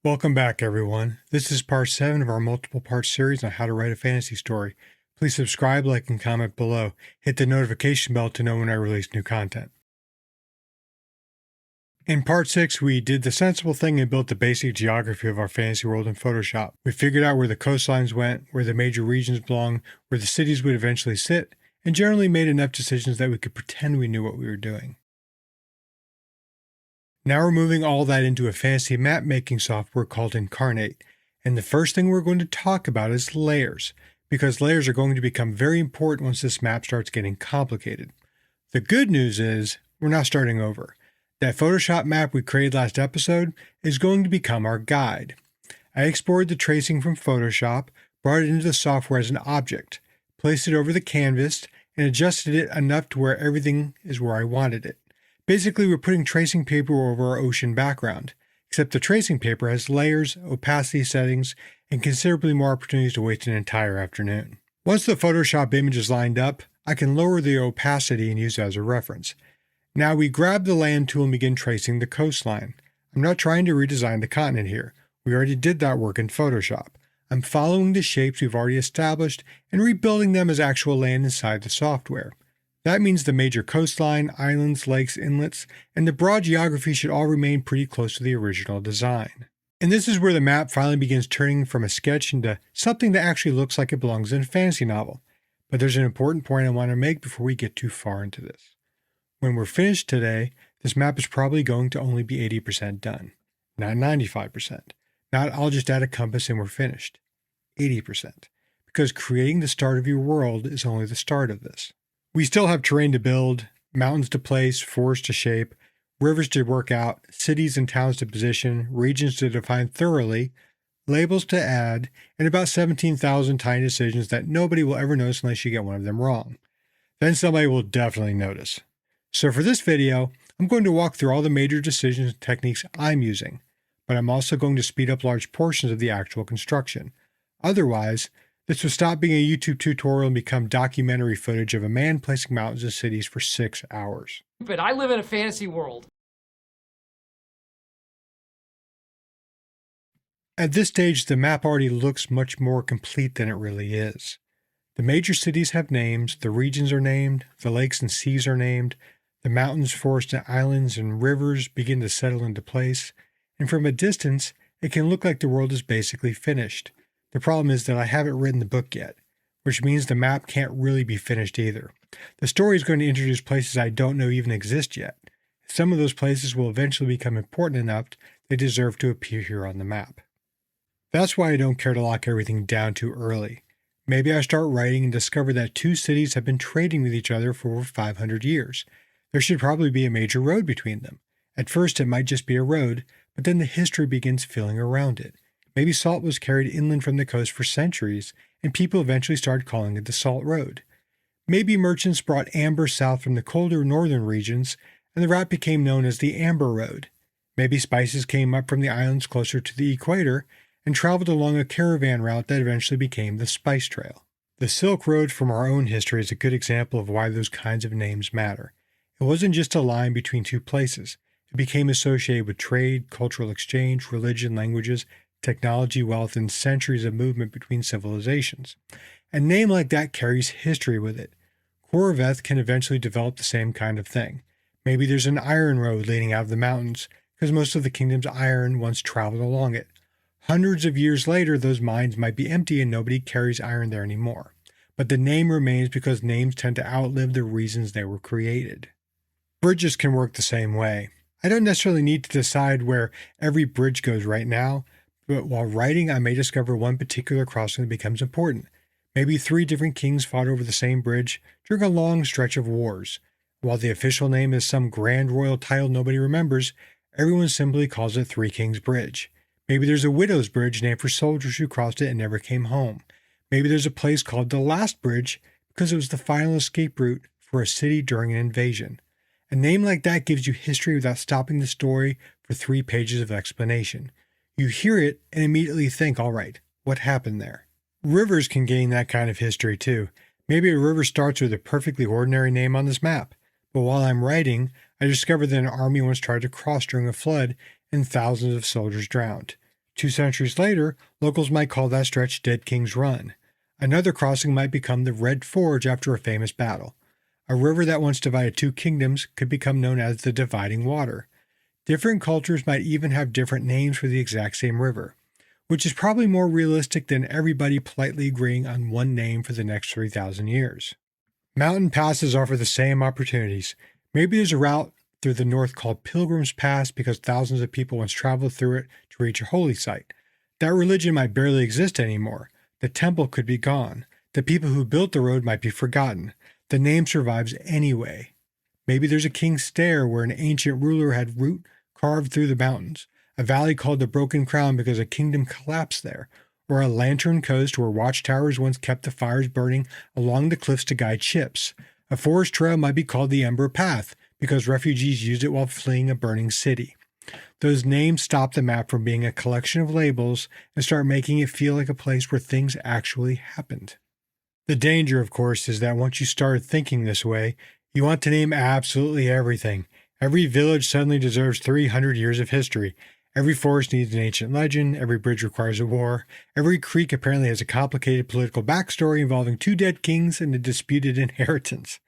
Welcome back, everyone. This is part 7 of our multiple part series on how to write a fantasy story. Please subscribe, like, and comment below. Hit the notification bell to know when I release new content. In part 6, we did the sensible thing and built the basic geography of our fantasy world in Photoshop. We figured out where the coastlines went, where the major regions belong, where the cities would eventually sit, and generally made enough decisions that we could pretend we knew what we were doing. Now we're moving all that into a fantasy map making software called Inkarnate, and the first thing we're going to talk about is layers, because layers are going to become very important once this map starts getting complicated. The good news is, we're not starting over. That Photoshop map we created last episode is going to become our guide. I exported the tracing from Photoshop, brought it into the software as an object, placed it over the canvas, and adjusted it enough to where everything is where I wanted it. Basically, we're putting tracing paper over our ocean background, except the tracing paper has layers, opacity settings, and considerably more opportunities to waste an entire afternoon. Once the Photoshop image is lined up, I can lower the opacity and use it as a reference. Now we grab the land tool and begin tracing the coastline. I'm not trying to redesign the continent here. We already did that work in Photoshop. I'm following the shapes we've already established and rebuilding them as actual land inside the software. That means the major coastline, islands, lakes, inlets, and the broad geography should all remain pretty close to the original design. And this is where the map finally begins turning from a sketch into something that actually looks like it belongs in a fantasy novel. But there's an important point I want to make before we get too far into this. When we're finished today, this map is probably going to only be 80% done, not 95%. Not I'll just add a compass and we're finished. 80%. Because creating the start of your world is only the start of this. We still have terrain to build, mountains to place, forests to shape, rivers to work out, cities and towns to position, regions to define thoroughly, labels to add, and about 17,000 tiny decisions that nobody will ever notice unless you get one of them wrong. Then somebody will definitely notice. So for this video, I'm going to walk through all the major decisions and techniques I'm using, but I'm also going to speed up large portions of the actual construction. Otherwise, this would stop being a YouTube tutorial and become documentary footage of a man placing mountains and cities for 6 hours. But I live in a fantasy world. At this stage, the map already looks much more complete than it really is. The major cities have names, the regions are named, the lakes and seas are named, the mountains, forests, and islands and rivers begin to settle into place, and from a distance, it can look like the world is basically finished. The problem is that I haven't written the book yet, which means the map can't really be finished either. The story is going to introduce places I don't know even exist yet. Some of those places will eventually become important enough they deserve to appear here on the map. That's why I don't care to lock everything down too early. Maybe I start writing and discover that two cities have been trading with each other for over 500 years. There should probably be a major road between them. At first it might just be a road, but then the history begins filling around it. Maybe salt was carried inland from the coast for centuries, and people eventually started calling it the Salt Road. Maybe merchants brought amber south from the colder northern regions, and the route became known as the Amber Road. Maybe spices came up from the islands closer to the equator, and traveled along a caravan route that eventually became the Spice Trail. The Silk Road from our own history is a good example of why those kinds of names matter. It wasn't just a line between two places. It became associated with trade, cultural exchange, religion, languages, technology, wealth, and centuries of movement between civilizations. A name like that carries history with it. Koraveth can eventually develop the same kind of thing. Maybe there's an iron road leading out of the mountains, because most of the kingdom's iron once traveled along it. Hundreds of years later, those mines might be empty and nobody carries iron there anymore. But the name remains because names tend to outlive the reasons they were created. Bridges can work the same way. I don't necessarily need to decide where every bridge goes right now, but while writing, I may discover one particular crossing that becomes important. Maybe 3 different kings fought over the same bridge during a long stretch of wars. While the official name is some grand royal title nobody remembers, everyone simply calls it Three Kings Bridge. Maybe there's a widow's bridge named for soldiers who crossed it and never came home. Maybe there's a place called the Last Bridge because it was the final escape route for a city during an invasion. A name like that gives you history without stopping the story for 3 pages of explanation. You hear it and immediately think, all right, what happened there? Rivers can gain that kind of history too. Maybe a river starts with a perfectly ordinary name on this map, but while I'm writing, I discover that an army once tried to cross during a flood and thousands of soldiers drowned. 2 centuries later, locals might call that stretch Dead King's Run. Another crossing might become the Red Forge after a famous battle. A river that once divided 2 kingdoms could become known as the Dividing Water. Different cultures might even have different names for the exact same river, which is probably more realistic than everybody politely agreeing on one name for the next 3,000 years. Mountain passes offer the same opportunities. Maybe there's a route through the north called Pilgrim's Pass because thousands of people once traveled through it to reach a holy site. That religion might barely exist anymore. The temple could be gone. The people who built the road might be forgotten. The name survives anyway. Maybe there's a King's Stair where an ancient ruler had route carved through the mountains, a valley called the Broken Crown because a kingdom collapsed there, or a lantern coast where watchtowers once kept the fires burning along the cliffs to guide ships. A forest trail might be called the Ember Path because refugees used it while fleeing a burning city. Those names stop the map from being a collection of labels and start making it feel like a place where things actually happened. The danger, of course, is that once you start thinking this way, you want to name absolutely everything. Every village suddenly deserves 300 years of history. Every forest needs an ancient legend. Every bridge requires a war. Every creek apparently has a complicated political backstory involving 2 dead kings and a disputed inheritance.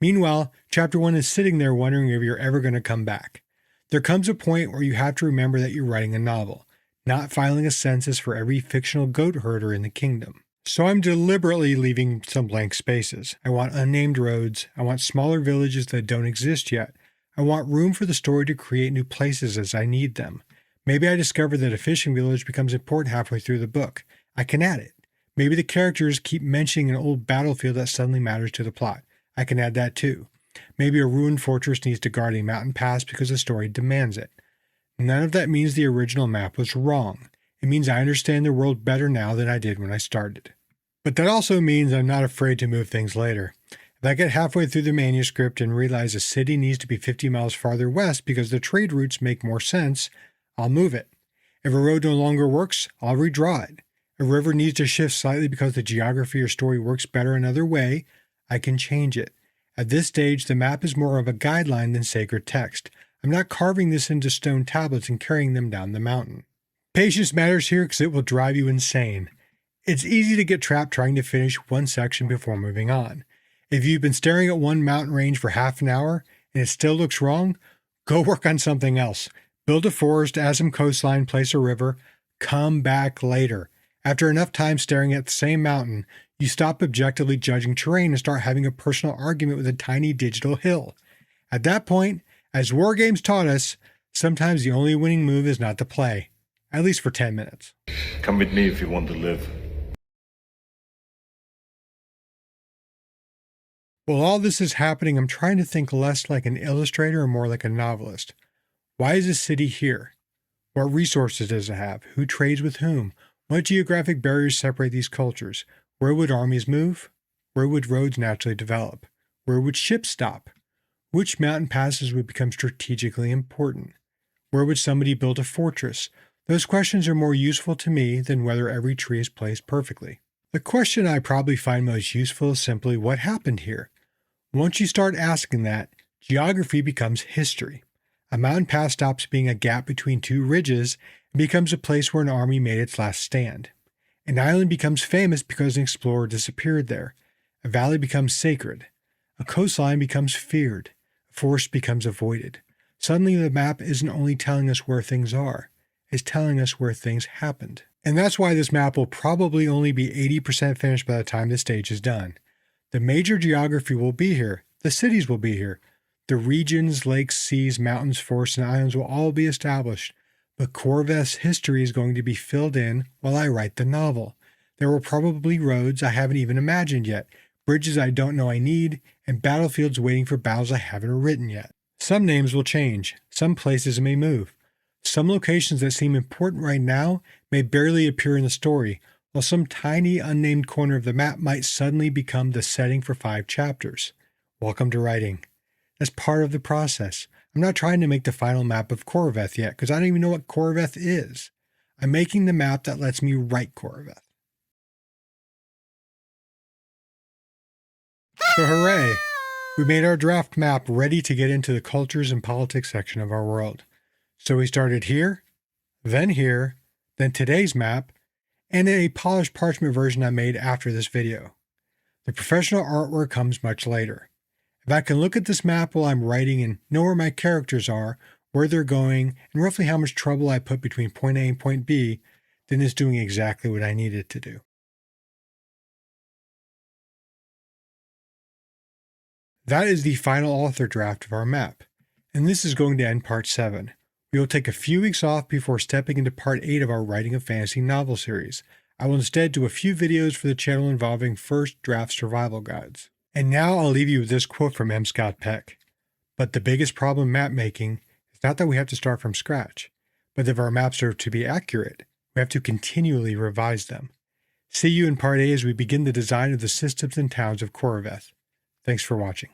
Meanwhile, Chapter 1 is sitting there wondering if you're ever going to come back. There comes a point where you have to remember that you're writing a novel, not filing a census for every fictional goat herder in the kingdom. So I'm deliberately leaving some blank spaces. I want unnamed roads. I want smaller villages that don't exist yet. I want room for the story to create new places as I need them. Maybe I discover that a fishing village becomes important halfway through the book. I can add it. Maybe the characters keep mentioning an old battlefield that suddenly matters to the plot. I can add that too. Maybe a ruined fortress needs to guard a mountain pass because the story demands it. None of that means the original map was wrong. It means I understand the world better now than I did when I started. But that also means I'm not afraid to move things later. If I get halfway through the manuscript and realize a city needs to be 50 miles farther west because the trade routes make more sense, I'll move it. If a road no longer works, I'll redraw it. A river needs to shift slightly because the geography or story works better another way, I can change it. At this stage, the map is more of a guideline than sacred text. I'm not carving this into stone tablets and carrying them down the mountain. Patience matters here because it will drive you insane. It's easy to get trapped trying to finish one section before moving on. If you've been staring at one mountain range for half an hour and it still looks wrong, go work on something else. Build a forest, add some coastline, place a river, come back later. After enough time staring at the same mountain, you stop objectively judging terrain and start having a personal argument with a tiny digital hill. At that point, as war games taught us, sometimes the only winning move is not to play, at least for 10 minutes. Come with me if you want to live. While all this is happening, I'm trying to think less like an illustrator and more like a novelist. Why is this city here? What resources does it have? Who trades with whom? What geographic barriers separate these cultures? Where would armies move? Where would roads naturally develop? Where would ships stop? Which mountain passes would become strategically important? Where would somebody build a fortress? Those questions are more useful to me than whether every tree is placed perfectly. The question I probably find most useful is simply what happened here. Once you start asking that, geography becomes history. A mountain pass stops being a gap between 2 ridges and becomes a place where an army made its last stand. An island becomes famous because an explorer disappeared there. A valley becomes sacred. A coastline becomes feared. A forest becomes avoided. Suddenly the map isn't only telling us where things are, it's telling us where things happened. And that's why this map will probably only be 80% finished by the time this stage is done. The major geography will be here. The cities will be here. The regions, lakes, seas, mountains, forests, and islands will all be established. But Koraveth's history is going to be filled in while I write the novel. There will probably be roads I haven't even imagined yet, bridges I don't know I need, and battlefields waiting for battles I haven't written yet. Some names will change. Some places may move. Some locations that seem important right now may barely appear in the story, while some tiny unnamed corner of the map might suddenly become the setting for 5 chapters. Welcome to writing. That's part of the process. I'm not trying to make the final map of Koraveth yet, because I don't even know what Koraveth is. I'm making the map that lets me write Koraveth. So hooray! We made our draft map ready to get into the cultures and politics section of our world. So we started here, then today's map, and a polished parchment version I made after this video. The professional artwork comes much later. If I can look at this map while I'm writing and know where my characters are, where they're going, and roughly how much trouble I put between point A and point B, then it's doing exactly what I need it to do. That is the final author draft of our map, and this is going to end part 7. We will take a few weeks off before stepping into part 8 of our Writing a Fantasy Novel series. I will instead do a few videos for the channel involving first draft survival guides. And now I'll leave you with this quote from M. Scott Peck. But the biggest problem map making is not that we have to start from scratch, but if our maps are to be accurate, we have to continually revise them. See you in part 8 as we begin the design of the systems and towns of Koraveth. Thanks for watching.